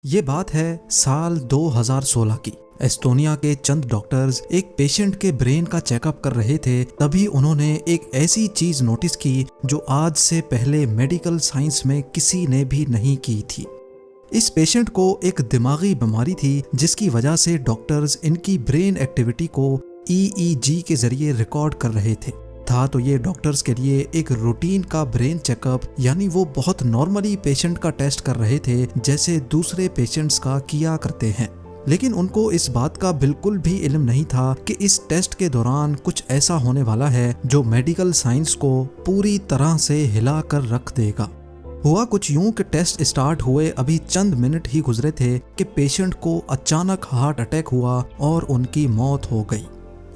ये बात है साल 2016 की। एस्टोनिया के चंद डॉक्टर्स एक पेशेंट के ब्रेन का चेकअप कर रहे थे। तभी उन्होंने एक ऐसी चीज नोटिस की जो आज से पहले मेडिकल साइंस में किसी ने भी नहीं की थी। इस पेशेंट को एक दिमागी बीमारी थी जिसकी वजह से डॉक्टर्स इनकी ब्रेन एक्टिविटी को EEG के जरिए रिकॉर्ड कर रहे थे। था तो ये डॉक्टर्स के लिए एक रूटीन का ब्रेन चेकअप, यानी वो बहुत नॉर्मली पेशेंट का टेस्ट कर रहे थे जैसे दूसरे पेशेंट्स का किया करते हैं। लेकिन उनको इस बात का बिल्कुल भी इल्म नहीं था कि इस टेस्ट के दौरान कुछ ऐसा होने वाला है जो मेडिकल साइंस को पूरी तरह से हिला कर रख देगा। हुआ कुछ यूं कि टेस्ट स्टार्ट हुए अभी चंद मिनट ही गुजरे थे कि पेशेंट को अचानक हार्ट अटैक हुआ और उनकी मौत हो गई।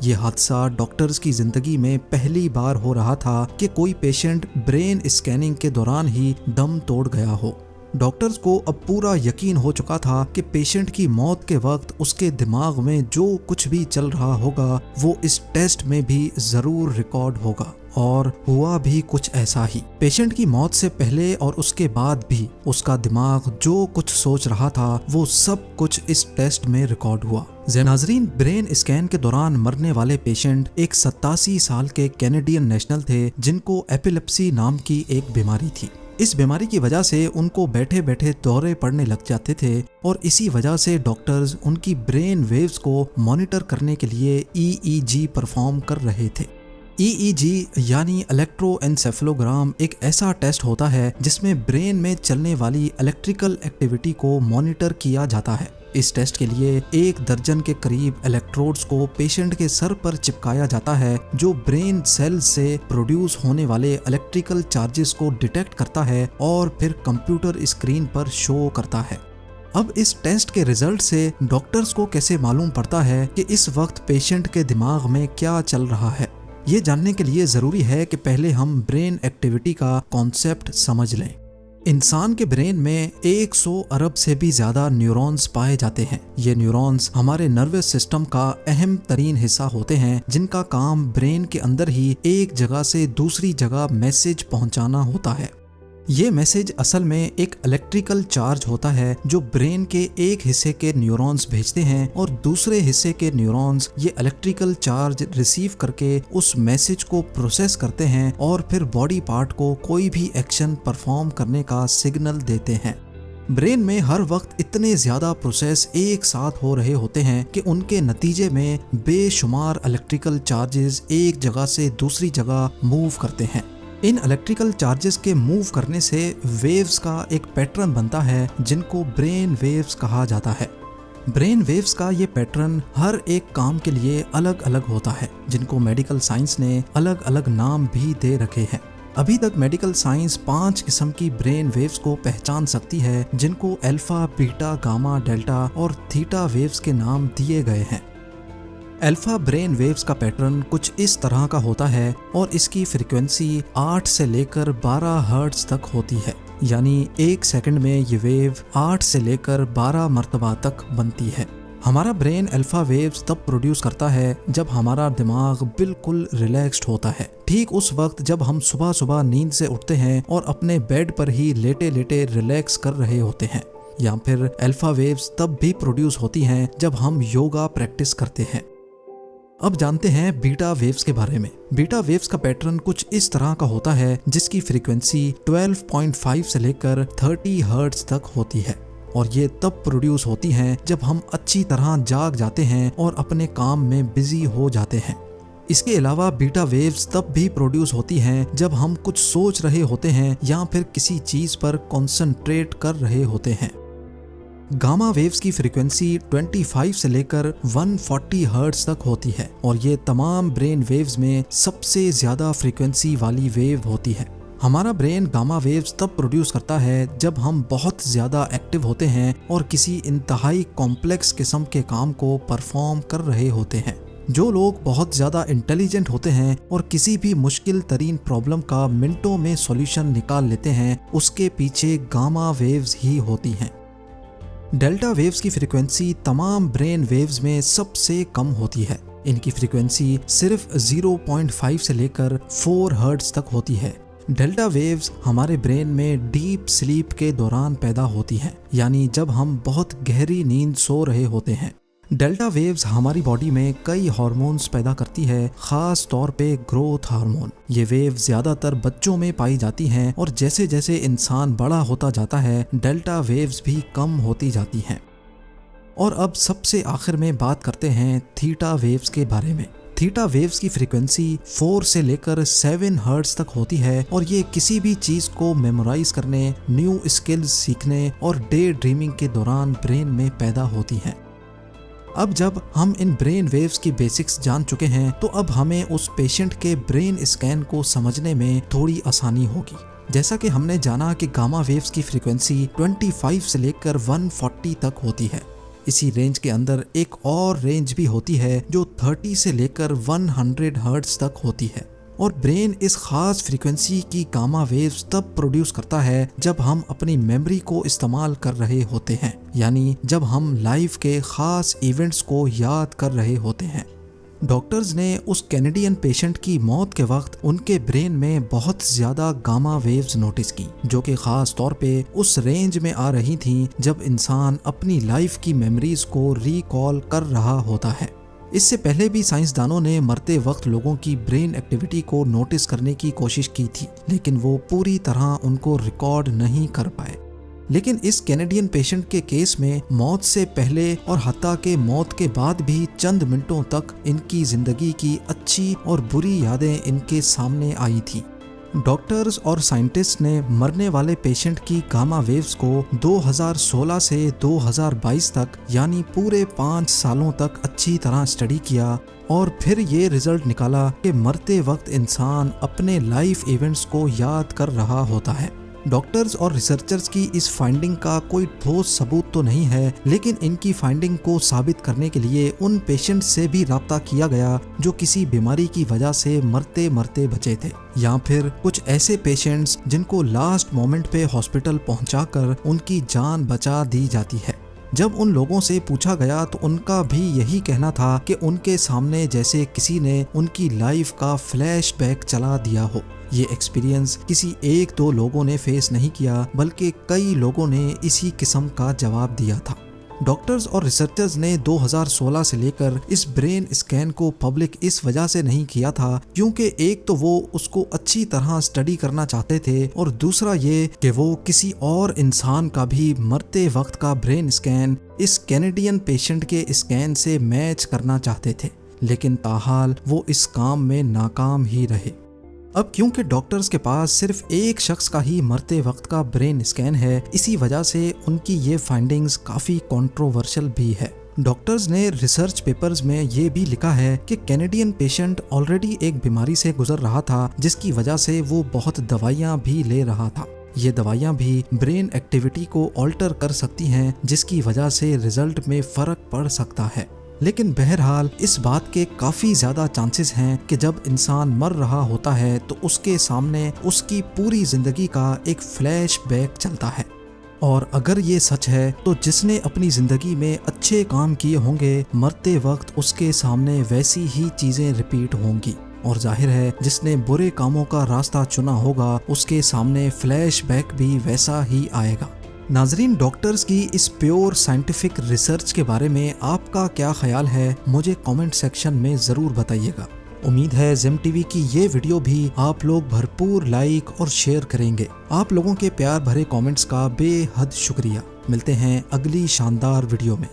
ये हादसा डॉक्टर्स की जिंदगी में पहली बार हो रहा था कि कोई पेशेंट ब्रेन स्कैनिंग के दौरान ही दम तोड़ गया हो। डॉक्टर्स को अब पूरा यकीन हो चुका था कि पेशेंट की मौत के वक्त उसके दिमाग में जो कुछ भी चल रहा होगा वो इस टेस्ट में भी जरूर रिकॉर्ड होगा। और हुआ भी कुछ ऐसा ही। पेशेंट की मौत से पहले और उसके बाद भी उसका दिमाग जो कुछ सोच रहा था वो सब कुछ इस टेस्ट में रिकॉर्ड हुआ। नाजरीन, ब्रेन स्कैन के दौरान मरने वाले पेशेंट एक 87 साल के कैनेडियन नेशनल थे जिनको एपिलेप्सी नाम की एक बीमारी थी। इस बीमारी की वजह से उनको बैठे बैठे दौरे पड़ने लग जाते थे और इसी वजह से डॉक्टर्स उनकी ब्रेन वेव्स को मॉनिटर करने के लिए EEG परफॉर्म कर रहे थे। EEG यानी इलेक्ट्रोएन्सेफेलोग्राम एक ऐसा टेस्ट होता है जिसमें ब्रेन में चलने वाली इलेक्ट्रिकल एक्टिविटी को मॉनिटर किया जाता है। इस टेस्ट के लिए 1 दर्जन के करीब इलेक्ट्रोड्स को पेशेंट के सर पर चिपकाया जाता है जो ब्रेन सेल्स से प्रोड्यूस होने वाले इलेक्ट्रिकल चार्जेस को डिटेक्ट करता है और फिर कंप्यूटर स्क्रीन पर शो करता है। अब इस टेस्ट के रिजल्ट से डॉक्टर्स को कैसे मालूम पड़ता है कि इस वक्त पेशेंट के दिमाग में क्या चल रहा है? ये जानने के लिए जरूरी है कि पहले हम ब्रेन एक्टिविटी का कॉन्सेप्ट समझ लें। इंसान के ब्रेन में 100 अरब से भी ज्यादा न्यूरॉन्स पाए जाते हैं। ये न्यूरॉन्स हमारे नर्वस सिस्टम का अहम तरीन हिस्सा होते हैं जिनका काम ब्रेन के अंदर ही एक जगह से दूसरी जगह मैसेज पहुंचाना होता है। ये मैसेज असल में एक इलेक्ट्रिकल चार्ज होता है जो ब्रेन के एक हिस्से के न्यूरॉन्स भेजते हैं और दूसरे हिस्से के न्यूरॉन्स ये इलेक्ट्रिकल चार्ज रिसीव करके उस मैसेज को प्रोसेस करते हैं और फिर बॉडी पार्ट को कोई भी एक्शन परफॉर्म करने का सिग्नल देते हैं। ब्रेन में हर वक्त इतने ज्यादा प्रोसेस एक साथ हो रहे होते हैं कि उनके नतीजे में बेशुमार इलेक्ट्रिकल चार्जेस एक जगह से दूसरी जगह मूव करते हैं। इन इलेक्ट्रिकल चार्जेस के मूव करने से वेव्स का एक पैटर्न बनता है जिनको ब्रेन वेव्स कहा जाता है। ब्रेन वेव्स का ये पैटर्न हर एक काम के लिए अलग अलग होता है जिनको मेडिकल साइंस ने अलग अलग नाम भी दे रखे हैं। अभी तक मेडिकल साइंस 5 किस्म की ब्रेन वेव्स को पहचान सकती है जिनको अल्फा, बीटा, गामा, डेल्टा और थीटा वेव्स के नाम दिए गए हैं। अल्फा ब्रेन वेव्स का पैटर्न कुछ इस तरह का होता है और इसकी फ्रीक्वेंसी 8 से लेकर 12 हर्ट्ज तक होती है, यानी 1 सेकंड में ये वेव 8 से लेकर 12 मर्तबा तक बनती है। हमारा ब्रेन अल्फा वेव्स तब प्रोड्यूस करता है जब हमारा दिमाग बिल्कुल रिलैक्स्ड होता है। ठीक उस वक्त जब हम सुबह सुबह नींद से उठते हैं और अपने बेड पर ही लेटे लेटे रिलैक्स कर रहे होते हैं। या फिर अल्फा वेव्स तब भी प्रोड्यूस होती हैं जब हम योगा प्रैक्टिस करते हैं। अब जानते हैं बीटा वेव्स के बारे में। बीटा वेव्स का पैटर्न कुछ इस तरह का होता है जिसकी फ्रीक्वेंसी 12.5 से लेकर 30 हर्ट्ज तक होती है और ये तब प्रोड्यूस होती हैं जब हम अच्छी तरह जाग जाते हैं और अपने काम में बिजी हो जाते हैं। इसके अलावा बीटा वेव्स तब भी प्रोड्यूस होती हैं जब हम कुछ सोच रहे होते हैं या फिर किसी चीज पर कॉन्सेंट्रेट कर रहे होते हैं। गामा वेव्स की फ्रीक्वेंसी 25 से लेकर 140 हर्ट्ज तक होती है और ये तमाम ब्रेन वेव्स में सबसे ज्यादा फ्रीक्वेंसी वाली वेव होती है। हमारा ब्रेन गामा वेव्स तब प्रोड्यूस करता है जब हम बहुत ज्यादा एक्टिव होते हैं और किसी इंतहाई कॉम्प्लेक्स किस्म के काम को परफॉर्म कर रहे होते हैं। जो लोग बहुत ज्यादा इंटेलिजेंट होते हैं और किसी भी मुश्किल तरीन प्रॉब्लम का मिनटों में सॉल्यूशन निकाल लेते हैं उसके पीछे गामा वेव्स ही होती हैं। डेल्टा वेव्स की फ्रीक्वेंसी तमाम ब्रेन वेव्स में सबसे कम होती है। इनकी फ्रीक्वेंसी सिर्फ 0.5 से लेकर 4 हर्ट्ज तक होती है, डेल्टा वेव्स हमारे ब्रेन में डीप स्लीप के दौरान पैदा होती हैं, यानी जब हम बहुत गहरी नींद सो रहे होते हैं। डेल्टा वेव्स हमारी बॉडी में कई हार्मोन्स पैदा करती है, खास तौर पे ग्रोथ हार्मोन। ये वेव ज्यादातर बच्चों में पाई जाती हैं और जैसे जैसे इंसान बड़ा होता जाता है डेल्टा वेव्स भी कम होती जाती हैं। और अब सबसे आखिर में बात करते हैं थीटा वेव्स के बारे में। थीटा वेव्स की फ्रीक्वेंसी 4 से लेकर 7 हर्ट्ज तक होती है और ये किसी भी चीज को मेमोराइज करने, न्यू स्किल्स सीखने और डे ड्रीमिंग के दौरान ब्रेन में पैदा होती हैं। अब जब हम इन ब्रेन वेव्स की बेसिक्स जान चुके हैं तो अब हमें उस पेशेंट के ब्रेन स्कैन को समझने में थोड़ी आसानी होगी। जैसा कि हमने जाना कि गामा वेव्स की फ्रीक्वेंसी 25 से लेकर 140 तक होती है। इसी रेंज के अंदर एक और रेंज भी होती है जो 30 से लेकर 100 हर्ट्ज तक होती है। और ब्रेन इस खास फ्रीक्वेंसी की गामा वेव्स तब प्रोड्यूस करता है जब हम अपनी मेमोरी को इस्तेमाल कर रहे होते हैं, यानी जब हम लाइफ के खास इवेंट्स को याद कर रहे होते हैं। डॉक्टर्स ने उस कैनेडियन पेशेंट की मौत के वक्त उनके ब्रेन में बहुत ज्यादा गामा वेव्स नोटिस की, जो कि खास तौर पे उस रेंज में आ रही थीं जब इंसान अपनी लाइफ की मेमोरीज को रिकॉल कर रहा होता है। इससे पहले भी साइंसदानों ने मरते वक्त लोगों की ब्रेन एक्टिविटी को नोटिस करने की कोशिश की थी, लेकिन वो पूरी तरह उनको रिकॉर्ड नहीं कर पाए। लेकिन इस कैनेडियन पेशेंट के केस में मौत से पहले और हत्ता के मौत के बाद भी चंद मिनटों तक इनकी जिंदगी की अच्छी और बुरी यादें इनके सामने आई थी। डॉक्टर्स और साइंटिस्ट ने मरने वाले पेशेंट की गामा वेव्स को 2016 से 2022 तक यानी पूरे 5 सालों तक अच्छी तरह स्टडी किया और फिर ये रिजल्ट निकाला कि मरते वक्त इंसान अपने लाइफ इवेंट्स को याद कर रहा होता है। डॉक्टर्स और रिसर्चर्स की इस फाइंडिंग का कोई ठोस सबूत तो नहीं है, लेकिन इनकी फाइंडिंग को साबित करने के लिए उन पेशेंट्स से भी राब्ता किया गया जो किसी बीमारी की वजह से मरते मरते बचे थे, या फिर कुछ ऐसे पेशेंट्स जिनको लास्ट मोमेंट पे हॉस्पिटल पहुंचाकर उनकी जान बचा दी जाती है। जब उन लोगों से पूछा गया तो उनका भी यही कहना था कि उनके सामने जैसे किसी ने उनकी लाइफ का फ्लैशबैक चला दिया हो। ये एक्सपीरियंस किसी 1-2 लोगों ने फेस नहीं किया, बल्कि कई लोगों ने इसी किस्म का जवाब दिया था। डॉक्टर्स और रिसर्चर्स ने 2016 से लेकर इस ब्रेन स्कैन को पब्लिक इस वजह से नहीं किया था क्योंकि एक तो वो उसको अच्छी तरह स्टडी करना चाहते थे और दूसरा ये कि वो किसी और इंसान का भी मरते वक्त का ब्रेन स्कैन इस कैनेडियन पेशेंट के स्कैन से मैच करना चाहते थे, लेकिन ताहाल वो इस काम में नाकाम ही रहे। अब क्योंकि डॉक्टर्स के पास सिर्फ एक शख्स का ही मरते वक्त का ब्रेन स्कैन है, इसी वजह से उनकी ये फाइंडिंग्स काफ़ी कंट्रोवर्शियल भी है। डॉक्टर्स ने रिसर्च पेपर्स में ये भी लिखा है कि कैनेडियन पेशेंट ऑलरेडी एक बीमारी से गुजर रहा था जिसकी वजह से वो बहुत दवाइयाँ भी ले रहा था। ये दवाइयाँ भी ब्रेन एक्टिविटी को ऑल्टर कर सकती हैं, जिसकी वजह से रिजल्ट में फ़र्क पड़ सकता है। लेकिन बहरहाल इस बात के काफ़ी ज़्यादा चांसेस हैं कि जब इंसान मर रहा होता है तो उसके सामने उसकी पूरी ज़िंदगी का एक फ्लैशबैक चलता है। और अगर ये सच है तो जिसने अपनी ज़िंदगी में अच्छे काम किए होंगे मरते वक्त उसके सामने वैसी ही चीज़ें रिपीट होंगी, और जाहिर है जिसने बुरे कामों का रास्ता चुना होगा उसके सामने फ्लैशबैक भी वैसा ही आएगा। नाजरीन, डॉक्टर्स की इस प्योर साइंटिफिक रिसर्च के बारे में आपका क्या ख्याल है, मुझे कमेंट सेक्शन में ज़रूर बताइएगा। उम्मीद है ज़ेम टीवी की ये वीडियो भी आप लोग भरपूर लाइक और शेयर करेंगे। आप लोगों के प्यार भरे कमेंट्स का बेहद शुक्रिया। मिलते हैं अगली शानदार वीडियो में।